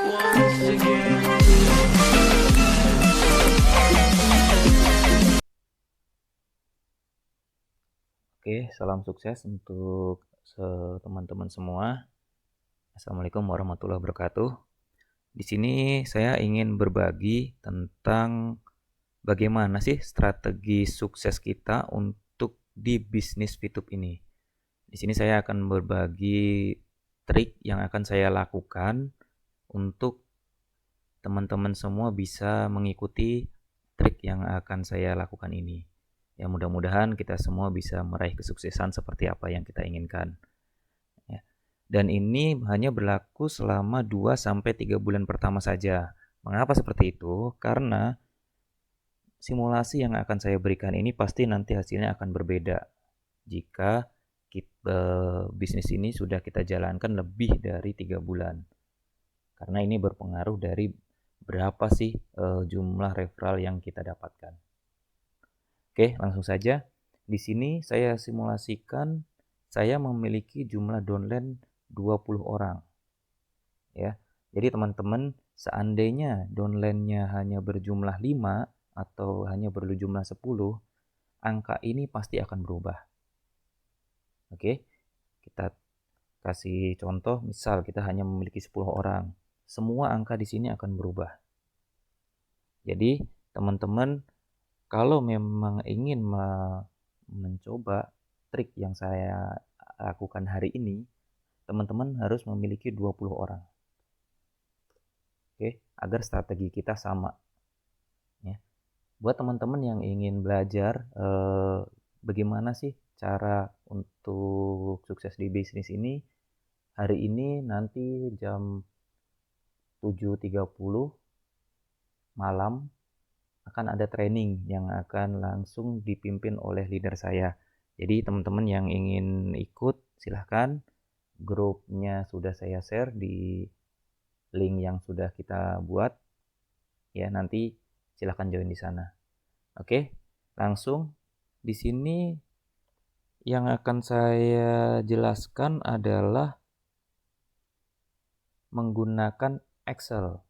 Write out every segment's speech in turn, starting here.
once again. Oke, salam sukses untuk teman-teman semua. Assalamualaikum warahmatullahi wabarakatuh. Di sini saya ingin berbagi tentang bagaimana sih strategi sukses kita untuk di bisnis VTube ini. Di sini saya akan berbagi trik yang akan saya lakukan untuk teman-teman semua bisa mengikuti trik yang akan saya lakukan ini. Ya, mudah-mudahan kita semua bisa meraih kesuksesan seperti apa yang kita inginkan. Ya. Dan ini hanya berlaku selama 2-3 bulan pertama saja. Mengapa seperti itu? Karena simulasi yang akan saya berikan ini pasti nanti hasilnya akan berbeda jika bisnis ini sudah kita jalankan lebih dari 3 bulan. Karena ini berpengaruh dari berapa sih jumlah referral yang kita dapatkan. Oke, langsung saja. Di sini saya simulasikan saya memiliki jumlah downline 20 orang. Ya. Jadi teman-teman, seandainya downline-nya hanya berjumlah 5 atau hanya berjumlah 10, angka ini pasti akan berubah. Oke. Kita kasih contoh, misal kita hanya memiliki 10 orang. Semua angka di sini akan berubah. Jadi, teman-teman kalau memang ingin mencoba trik yang saya lakukan hari ini, teman-teman harus memiliki 20 orang. Oke, agar strategi kita sama. Ya. Buat teman-teman yang ingin belajar bagaimana sih cara untuk sukses di bisnis ini, hari ini nanti jam 7.30 malam akan ada training yang akan langsung dipimpin oleh leader saya. Jadi teman-teman yang ingin ikut silahkan, grupnya sudah saya share di link yang sudah kita buat. Ya, nanti silahkan join di sana. Oke, langsung di sini yang akan saya jelaskan adalah menggunakan Excel.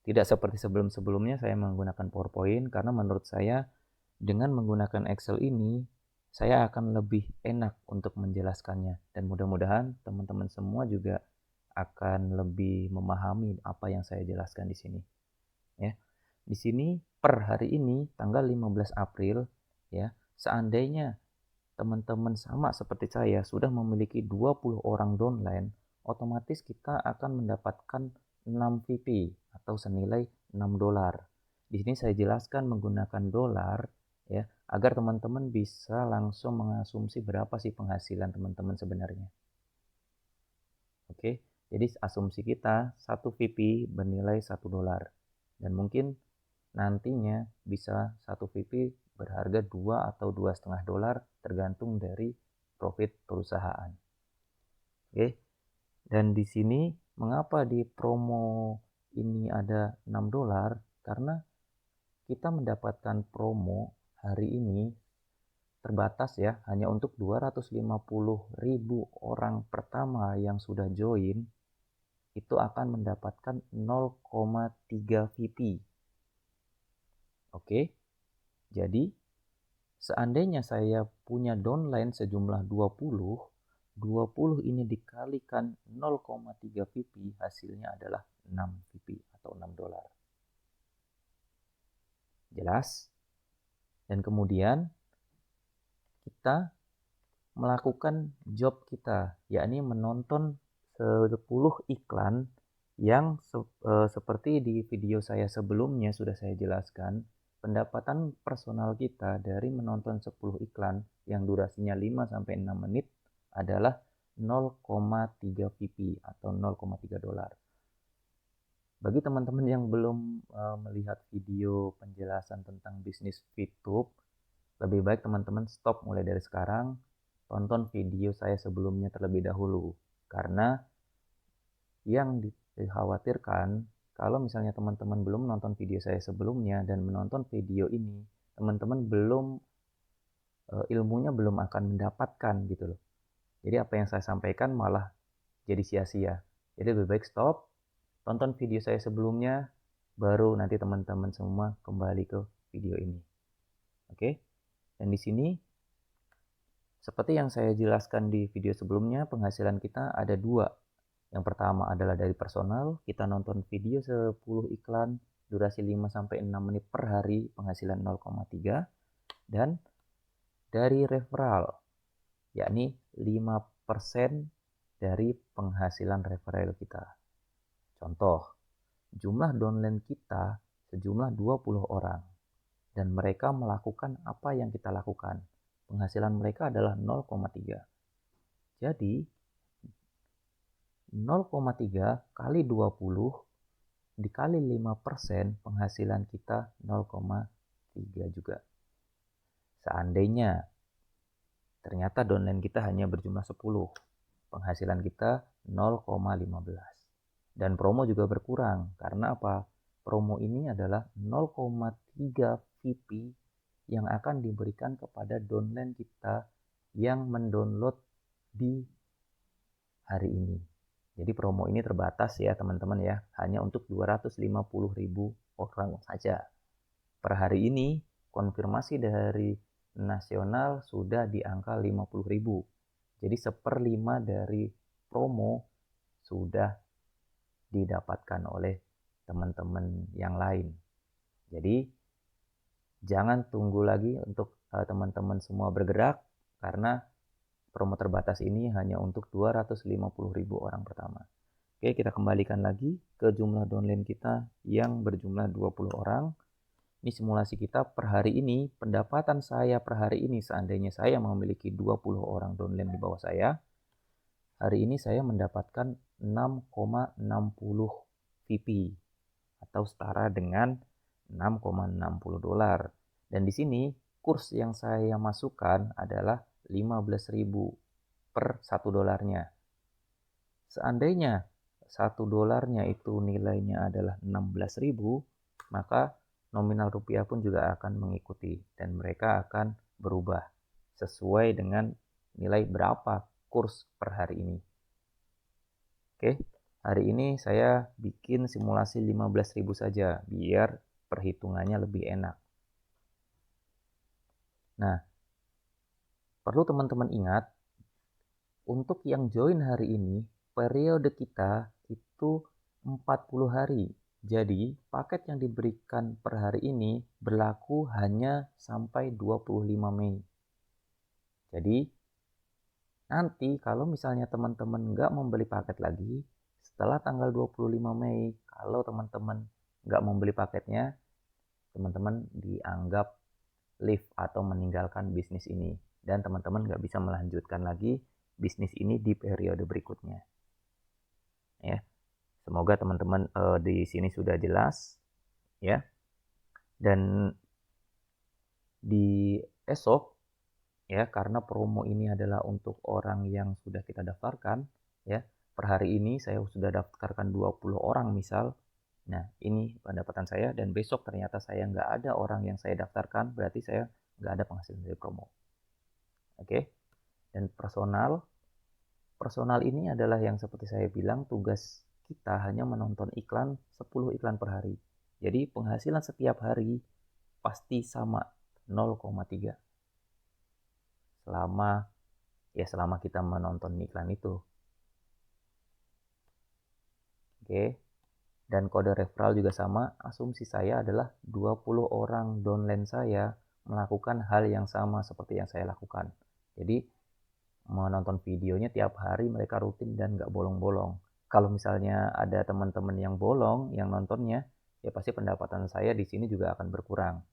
Tidak seperti sebelum-sebelumnya saya menggunakan PowerPoint, karena menurut saya dengan menggunakan Excel ini saya akan lebih enak untuk menjelaskannya, dan mudah-mudahan teman-teman semua juga akan lebih memahami apa yang saya jelaskan di sini. Ya. Di sini per hari ini tanggal 15 April ya, seandainya teman-teman sama seperti saya sudah memiliki 20 orang downline, otomatis kita akan mendapatkan 6 VP atau senilai $6. Di sini saya jelaskan menggunakan dolar ya, agar teman-teman bisa langsung mengasumsi berapa sih penghasilan teman-teman sebenarnya. Oke, jadi asumsi kita 1 VP bernilai $1, dan mungkin nantinya bisa 1 VP berharga 2 atau $2,5 tergantung dari profit perusahaan. Oke. Dan di sini mengapa di promo ini ada $6? Karena kita mendapatkan promo hari ini terbatas ya, hanya untuk 250.000 orang pertama yang sudah join itu akan mendapatkan 0,3 VP. Oke. Jadi seandainya saya punya downline sejumlah 20 ini dikalikan 0,3 VP, hasilnya adalah 6 VP atau $6. Jelas? Dan kemudian kita melakukan job kita, yakni menonton 10 iklan yang seperti di video saya sebelumnya sudah saya jelaskan. Pendapatan personal kita dari menonton 10 iklan yang durasinya 5-6 menit adalah 0,3 VP atau $0,3. Bagi teman-teman yang belum melihat video penjelasan tentang bisnis VTube, lebih baik teman-teman stop mulai dari sekarang, tonton video saya sebelumnya terlebih dahulu. Karena yang dikhawatirkan kalau misalnya teman-teman belum menonton video saya sebelumnya dan menonton video ini, teman-teman ilmunya belum akan mendapatkan gitu loh. Jadi apa yang saya sampaikan malah jadi sia-sia. Jadi lebih baik stop, tonton video saya sebelumnya, baru nanti teman-teman semua kembali ke video ini. Oke, dan di sini seperti yang saya jelaskan di video sebelumnya, penghasilan kita ada dua. Yang pertama adalah dari personal, kita nonton video 10 iklan, durasi 5-6 menit per hari, penghasilan 0,3. Dan dari referral, yakni 5% dari penghasilan referral kita. Contoh, jumlah downline kita sejumlah 20 orang, dan mereka melakukan apa yang kita lakukan. Penghasilan mereka adalah 0,3. Jadi 0,3 kali 20 dikali 5%, penghasilan kita 0,3 juga. Seandainya ternyata downline kita hanya berjumlah 10, penghasilan kita 0,15. Dan promo juga berkurang. Karena apa? Promo ini adalah 0,3 VP yang akan diberikan kepada downline kita yang mendownload di hari ini. Jadi promo ini terbatas ya teman-teman ya, hanya untuk 250.000 orang saja. Per hari ini konfirmasi dari nasional sudah di angka 50.000. Jadi 1/5 dari promo sudah didapatkan oleh teman-teman yang lain. Jadi jangan tunggu lagi untuk teman-teman semua bergerak, karena promo terbatas ini hanya untuk 250.000 orang pertama. Oke, kita kembalikan lagi ke jumlah downline kita yang berjumlah 20 orang. Ini simulasi kita per hari ini, pendapatan saya per hari ini seandainya saya memiliki 20 orang downline di bawah saya, hari ini saya mendapatkan 6,60 VP atau setara dengan 6,60 dolar. Dan di sini kurs yang saya masukkan adalah 15.000 per 1 dolarnya. Seandainya 1 dolarnya itu nilainya adalah 16.000, maka nominal rupiah pun juga akan mengikuti dan mereka akan berubah sesuai dengan nilai berapa kurs per hari ini. Oke, hari ini saya bikin simulasi 15.000 saja biar perhitungannya lebih enak. Nah, perlu teman-teman ingat, untuk yang join hari ini, periode kita itu 40 hari. Jadi, paket yang diberikan per hari ini berlaku hanya sampai 25 Mei. Jadi, nanti kalau misalnya teman-teman nggak membeli paket lagi, setelah tanggal 25 Mei, kalau teman-teman nggak membeli paketnya, teman-teman dianggap leave atau meninggalkan bisnis ini. Dan teman-teman nggak bisa melanjutkan lagi bisnis ini di periode berikutnya. Ya, semoga teman-teman di sini sudah jelas, ya. Dan di esok, ya, karena promo ini adalah untuk orang yang sudah kita daftarkan, ya. Per hari ini saya sudah daftarkan 20 orang misal. Nah, ini pendapatan saya, dan besok ternyata saya nggak ada orang yang saya daftarkan, berarti saya nggak ada penghasilan dari promo. Oke, dan personal ini adalah yang seperti saya bilang, tugas kita hanya menonton iklan 10 iklan per hari. Jadi penghasilan setiap hari pasti sama 0,3 selama kita menonton iklan itu. Oke. Dan kode referral juga sama. Asumsi saya adalah 20 orang downline saya melakukan hal yang sama seperti yang saya lakukan. Jadi menonton videonya tiap hari, mereka rutin dan nggak bolong-bolong. Kalau misalnya ada teman-teman yang bolong yang nontonnya, ya pasti pendapatan saya di sini juga akan berkurang.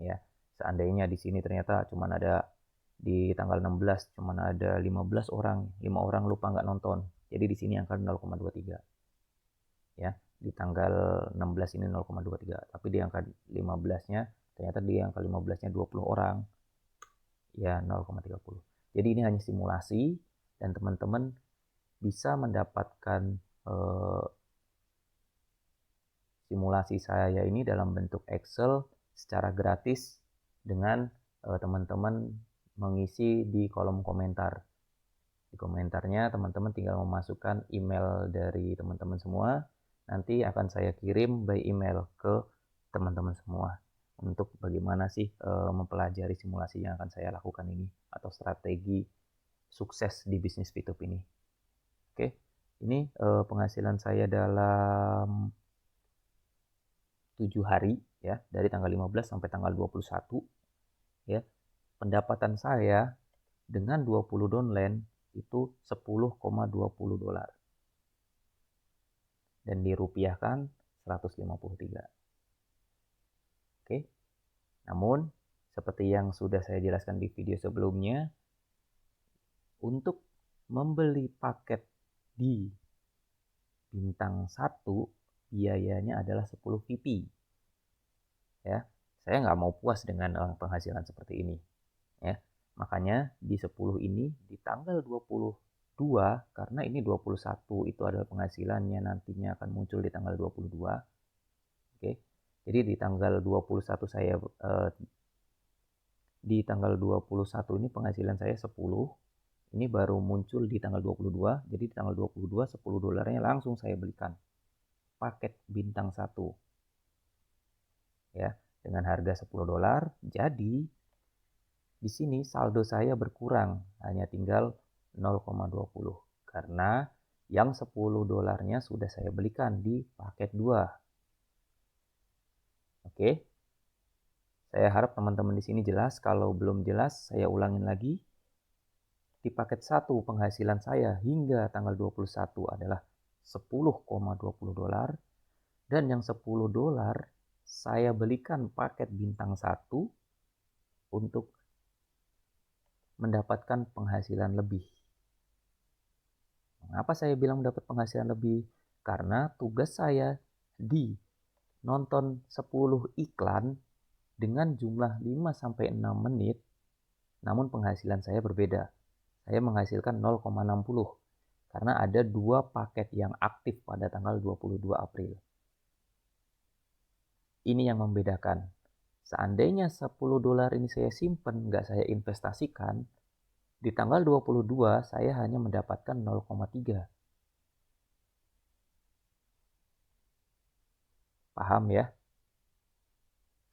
Ya, seandainya di sini ternyata cuma ada di tanggal 16 cuma ada 15 orang, 5 orang lupa nggak nonton. Jadi di sini angka 0,23. Ya, di tanggal 16 ini 0,23, tapi di angka 15-nya ternyata di angka 15-nya 20 orang, ya 0,30. Jadi ini hanya simulasi, dan teman-teman bisa mendapatkan simulasi saya ini dalam bentuk Excel secara gratis dengan teman-teman mengisi di kolom komentar. Di komentarnya teman-teman tinggal memasukkan email dari teman-teman semua. Nanti akan saya kirim by email ke teman-teman semua untuk bagaimana sih mempelajari simulasi yang akan saya lakukan ini atau strategi sukses di bisnis Fitup ini. Oke, ini penghasilan saya dalam 7 hari ya, dari tanggal 15 sampai tanggal 21 ya. Pendapatan saya dengan 20 downline itu 10,20 dolar dan dirupiahkan 153. Oke. Namun seperti yang sudah saya jelaskan di video sebelumnya, untuk membeli paket di bintang 1 biayanya adalah 10 VP. Ya, saya nggak mau puas dengan penghasilan seperti ini. Ya, makanya di 10 ini di tanggal 22, karena ini 21 itu adalah penghasilannya nantinya akan muncul di tanggal 22. Oke. Jadi di tanggal 21 saya di tanggal 21 ini penghasilan saya 10. Ini baru muncul di tanggal 22. Jadi di tanggal 22 10 dolarnya langsung saya belikan paket bintang 1. Ya, dengan harga 10 dolar. Jadi di sini saldo saya berkurang, hanya tinggal 0,20 karena yang 10 dolarnya sudah saya belikan di paket 2. Oke. Saya harap teman-teman di sini jelas. Kalau belum jelas, saya ulangin lagi. Di paket 1 penghasilan saya hingga tanggal 21 adalah 10,20 dolar dan yang 10 dolar saya belikan paket bintang 1 untuk mendapatkan penghasilan lebih. Mengapa saya bilang mendapat penghasilan lebih? Karena tugas saya di nonton 10 iklan dengan jumlah 5-6 menit, namun penghasilan saya berbeda. Saya menghasilkan 0,60 karena ada 2 paket yang aktif pada tanggal 22 April. Ini yang membedakan. Seandainya 10 dolar ini saya simpan, nggak saya investasikan, di tanggal 22 saya hanya mendapatkan 0,3. Paham ya?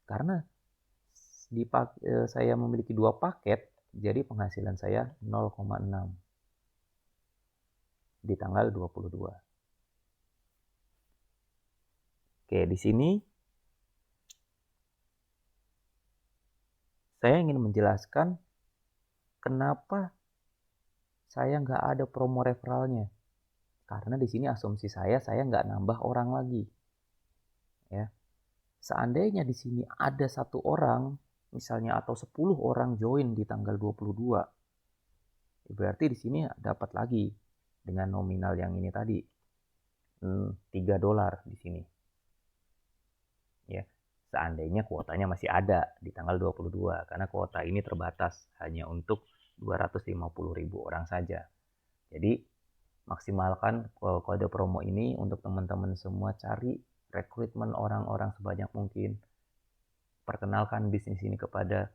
Karena saya memiliki 2 paket, jadi penghasilan saya 0,6 di tanggal 22. Oke, di sini saya ingin menjelaskan kenapa saya nggak ada promo referralnya. Karena di sini asumsi saya nggak nambah orang lagi. Ya. Seandainya di sini ada 1 orang, misalnya atau 10 orang join di tanggal 22, berarti di sini dapat lagi dengan nominal yang ini tadi, 3 dolar di sini. Ya. Seandainya kuotanya masih ada di tanggal 22, karena kuota ini terbatas hanya untuk 250.000 orang saja. Jadi maksimalkan kode promo ini untuk teman-teman semua, cari rekrutmen orang-orang sebanyak mungkin. Perkenalkan bisnis ini kepada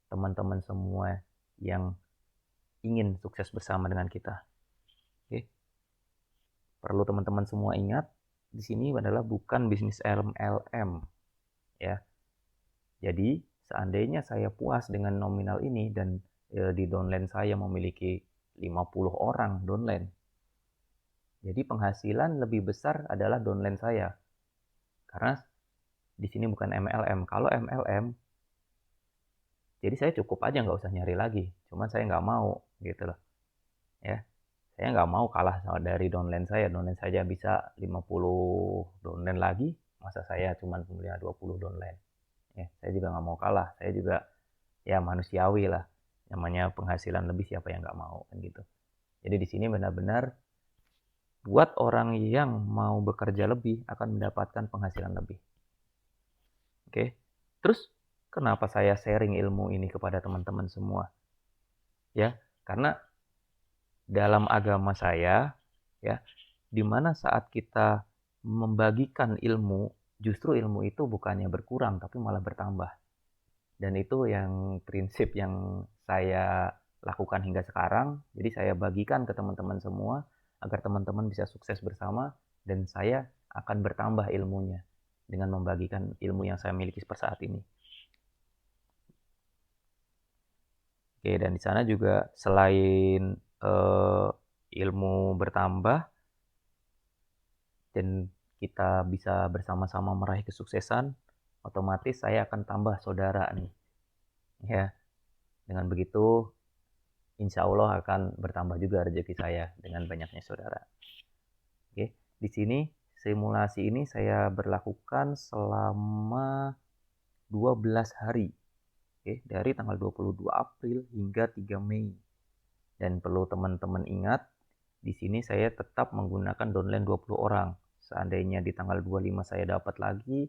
teman-teman semua yang ingin sukses bersama dengan kita. Oke. Perlu teman-teman semua ingat, di sini adalah bukan bisnis MLM. Ya. Jadi, seandainya saya puas dengan nominal ini dan di downline saya memiliki 50 orang downline, jadi penghasilan lebih besar adalah downline saya. Karena di sini bukan MLM. Kalau MLM, jadi saya cukup aja nggak usah nyari lagi. Cuman saya nggak mau gitu loh. Ya, saya nggak mau kalah dari downline saya. Downline saja bisa 50 downline lagi. Masa saya cuma punya 20 downline. Ya, saya juga nggak mau kalah. Saya juga ya manusiawi lah. Namanya penghasilan lebih, siapa yang nggak mau kan gitu. Jadi di sini benar-benar buat orang yang mau bekerja lebih akan mendapatkan penghasilan lebih. Oke. Terus kenapa saya sharing ilmu ini kepada teman-teman semua? Ya, karena dalam agama saya ya, di mana saat kita membagikan ilmu, justru ilmu itu bukannya berkurang tapi malah bertambah. Dan itu yang prinsip yang saya lakukan hingga sekarang. Jadi saya bagikan ke teman-teman semua agar teman-teman bisa sukses bersama, dan saya akan bertambah ilmunya dengan membagikan ilmu yang saya miliki per saat ini. Oke, dan di sana juga selain ilmu bertambah dan kita bisa bersama-sama meraih kesuksesan, otomatis saya akan tambah saudara nih. Ya, dengan begitu insya Allah akan bertambah juga rezeki saya dengan banyaknya saudara. Oke, di sini simulasi ini saya berlakukan selama 12 hari. Oke, dari tanggal 22 April hingga 3 Mei. Dan perlu teman-teman ingat, di sini saya tetap menggunakan downline 20 orang. Seandainya di tanggal 25 saya dapat lagi,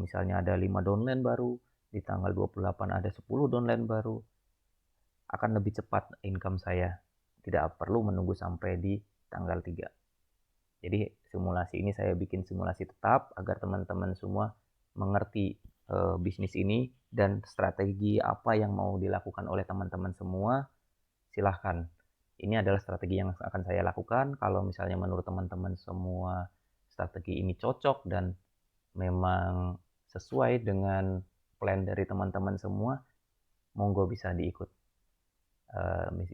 misalnya ada 5 downline baru, di tanggal 28 ada 10 downline baru, akan lebih cepat income saya. Tidak perlu menunggu sampai di tanggal 3. Jadi simulasi ini saya bikin simulasi tetap agar teman-teman semua mengerti bisnis ini dan strategi apa yang mau dilakukan oleh teman-teman semua. Silahkan. Ini adalah strategi yang akan saya lakukan. Kalau misalnya menurut teman-teman semua strategi ini cocok dan memang sesuai dengan plan dari teman-teman semua, monggo bisa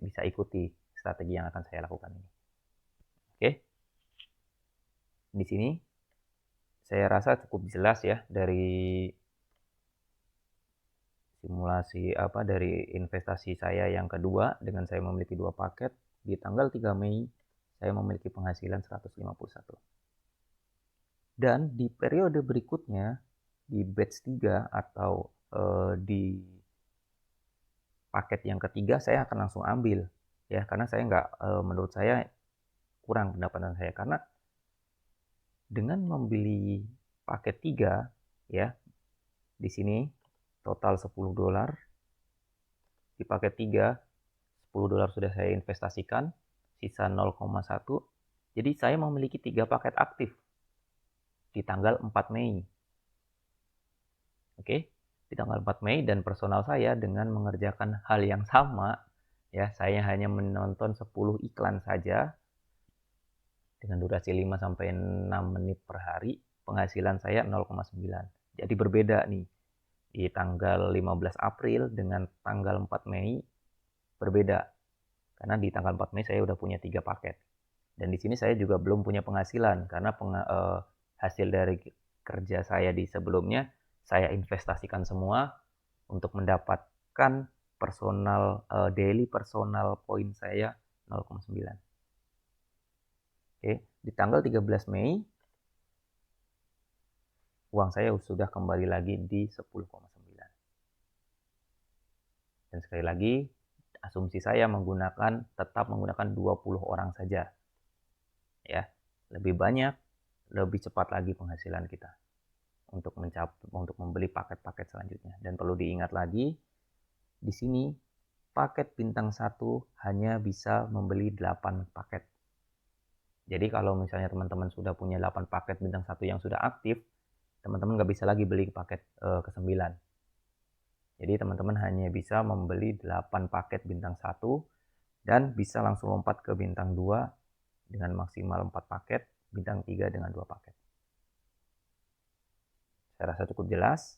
bisa ikuti strategi yang akan saya lakukan ini. Oke, di sini saya rasa cukup jelas ya dari simulasi dari investasi saya yang kedua dengan saya memiliki 2 paket. Di tanggal 3 Mei saya memiliki penghasilan 151. Dan di periode berikutnya di batch 3 atau di paket yang ketiga saya akan langsung ambil ya, karena saya nggak menurut saya kurang pendapatan saya, karena dengan membeli paket 3 ya, di sini total $10. Di paket 3 $10 sudah saya investasikan, sisa 0,1. Jadi saya memiliki 3 paket aktif di tanggal 4 Mei. Oke, di tanggal 4 Mei, dan personal saya dengan mengerjakan hal yang sama ya, saya hanya menonton 10 iklan saja dengan durasi 5 sampai 6 menit per hari, penghasilan saya 0,9. Jadi berbeda nih. Di tanggal 15 April dengan tanggal 4 Mei berbeda. Karena di tanggal 4 Mei saya udah punya 3 paket. Dan di sini saya juga belum punya penghasilan karena hasil dari kerja saya di sebelumnya saya investasikan semua untuk mendapatkan daily personal point saya 0,9. Oke, di tanggal 13 Mei uang saya sudah kembali lagi di 10,9. Dan sekali lagi asumsi saya tetap menggunakan 20 orang saja. Ya, lebih banyak, lebih cepat lagi penghasilan kita untuk membeli paket-paket selanjutnya. Dan perlu diingat lagi, di sini paket bintang 1 hanya bisa membeli 8 paket. Jadi kalau misalnya teman-teman sudah punya 8 paket bintang 1 yang sudah aktif, teman-teman nggak bisa lagi beli paket ke-9. Jadi teman-teman hanya bisa membeli 8 paket bintang 1 dan bisa langsung lompat ke bintang 2 dengan maksimal 4 paket, bintang 3 dengan 2 paket. Saya rasa cukup jelas.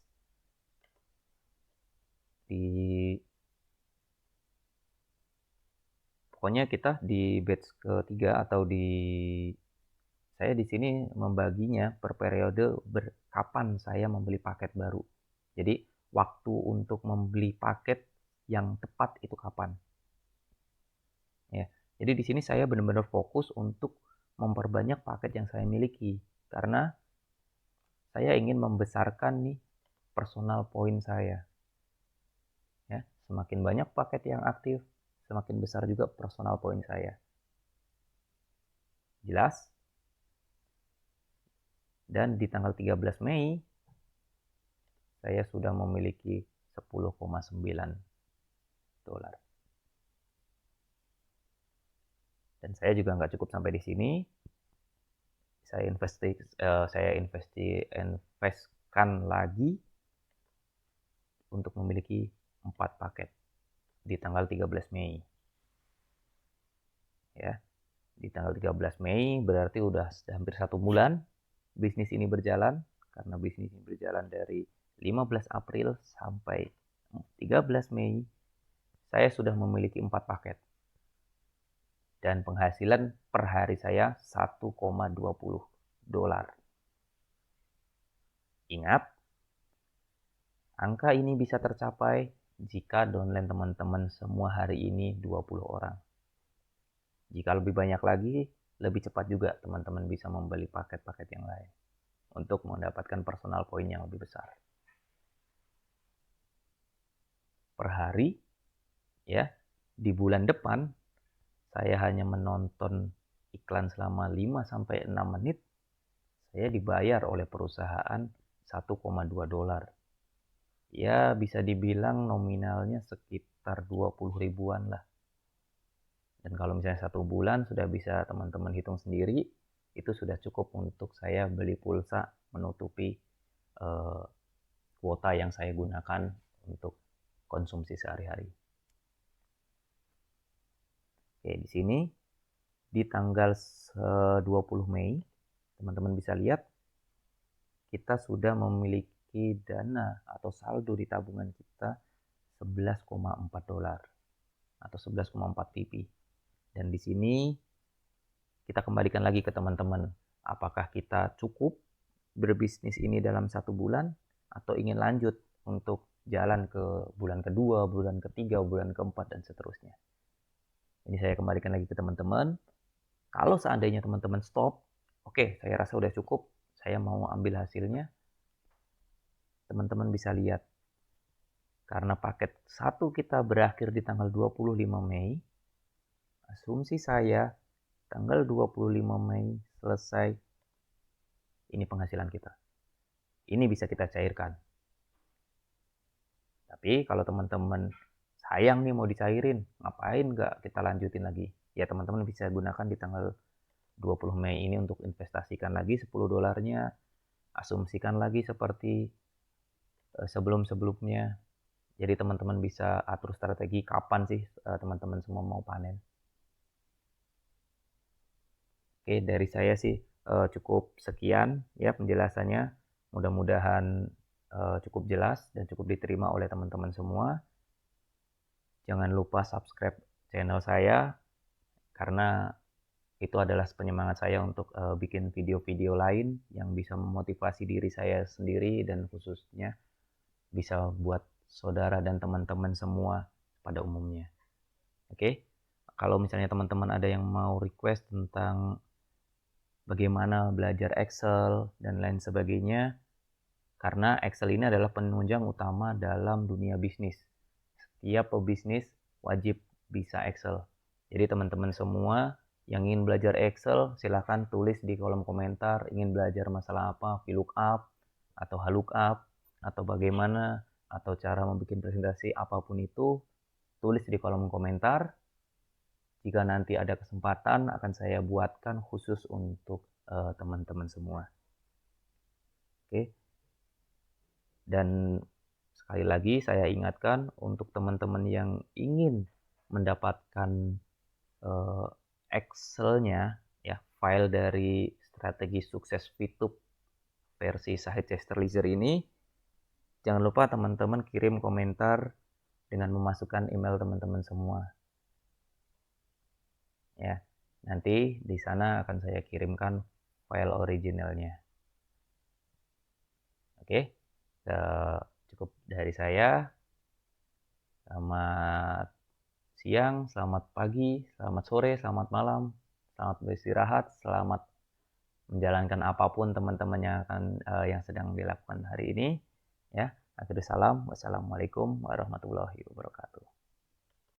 Pokoknya kita di batch ketiga atau saya di sini membaginya per periode kapan saya membeli paket baru. Jadi waktu untuk membeli paket yang tepat itu kapan. Ya. Jadi di sini saya benar-benar fokus untuk memperbanyak paket yang saya miliki karena saya ingin membesarkan nih personal point saya. Ya, semakin banyak paket yang aktif, semakin besar juga personal point saya. Jelas? Dan di tanggal 13 Mei saya sudah memiliki 10,9 dolar. Dan saya juga nggak cukup sampai di sini. Saya investkan lagi untuk memiliki 4 paket. di tanggal 13 Mei. Ya, di tanggal 13 Mei berarti udah hampir 1 bulan bisnis ini berjalan, karena bisnis ini berjalan dari 15 April sampai 13 Mei. Saya sudah memiliki 4 paket. Dan penghasilan per hari saya 1,20 dolar. Ingat, angka ini bisa tercapai jika downline teman-teman semua hari ini 20 orang. Jika lebih banyak lagi, lebih cepat juga teman-teman bisa membeli paket-paket yang lain untuk mendapatkan personal point yang lebih besar. Per hari, ya, di bulan depan saya hanya menonton iklan selama 5-6 menit, saya dibayar oleh perusahaan 1,2 dolar. Ya, bisa dibilang nominalnya sekitar 20 ribuan lah. Dan kalau misalnya 1 bulan sudah bisa teman-teman hitung sendiri, itu sudah cukup untuk saya beli pulsa menutupi kuota yang saya gunakan untuk konsumsi sehari-hari. Oke, di sini di tanggal 20 Mei, teman-teman bisa lihat kita sudah memiliki dana atau saldo di tabungan kita 11,4 dolar atau 11,4 pp. Dan di sini kita kembalikan lagi ke teman-teman, apakah kita cukup berbisnis ini dalam 1 bulan atau ingin lanjut untuk jalan ke bulan kedua, bulan ketiga, bulan keempat, dan seterusnya. Ini saya kembalikan lagi ke teman-teman. Kalau seandainya teman-teman stop, oke, saya rasa udah cukup, saya mau ambil hasilnya, teman-teman bisa lihat. Karena paket 1 kita berakhir di tanggal 25 Mei, asumsi saya tanggal 25 Mei selesai, ini penghasilan kita. Ini bisa kita cairkan. Tapi kalau teman-teman sayang nih mau dicairin, ngapain nggak kita lanjutin lagi? Ya teman-teman bisa gunakan di tanggal 20 Mei ini untuk investasikan lagi 10 dolarnya, asumsikan lagi seperti sebelum-sebelumnya. Jadi teman-teman bisa atur strategi kapan sih teman-teman semua mau panen. Oke, dari saya sih cukup sekian ya penjelasannya. Mudah-mudahan cukup jelas dan cukup diterima oleh teman-teman semua. Jangan lupa subscribe channel saya karena itu adalah penyemangat saya untuk bikin video-video lain yang bisa memotivasi diri saya sendiri dan khususnya bisa buat saudara dan teman-teman semua pada umumnya. Oke, kalau misalnya teman-teman ada yang mau request tentang bagaimana belajar Excel dan lain sebagainya, karena Excel ini adalah penunjang utama dalam dunia bisnis. Setiap pebisnis wajib bisa Excel. Jadi teman-teman semua yang ingin belajar Excel, silahkan tulis di kolom komentar, ingin belajar masalah apa, VLOOKUP, atau HLOOKUP, atau bagaimana, atau cara membuat presentasi apapun itu, tulis di kolom komentar. Jika nanti ada kesempatan, akan saya buatkan khusus untuk teman-teman semua. Oke. Dan sekali lagi saya ingatkan untuk teman-teman yang ingin mendapatkan Excel-nya, ya, file dari strategi sukses VTube versi Sahid Chesterleser ini, jangan lupa teman-teman kirim komentar dengan memasukkan email teman-teman semua. Ya, nanti di sana akan saya kirimkan file originalnya. Oke, cukup dari saya. Selamat siang, selamat pagi, selamat sore, selamat malam, selamat beristirahat, selamat menjalankan apapun teman-teman yang sedang dilakukan hari ini. Ya, akhirul salam, wassalamualaikum warahmatullahi wabarakatuh.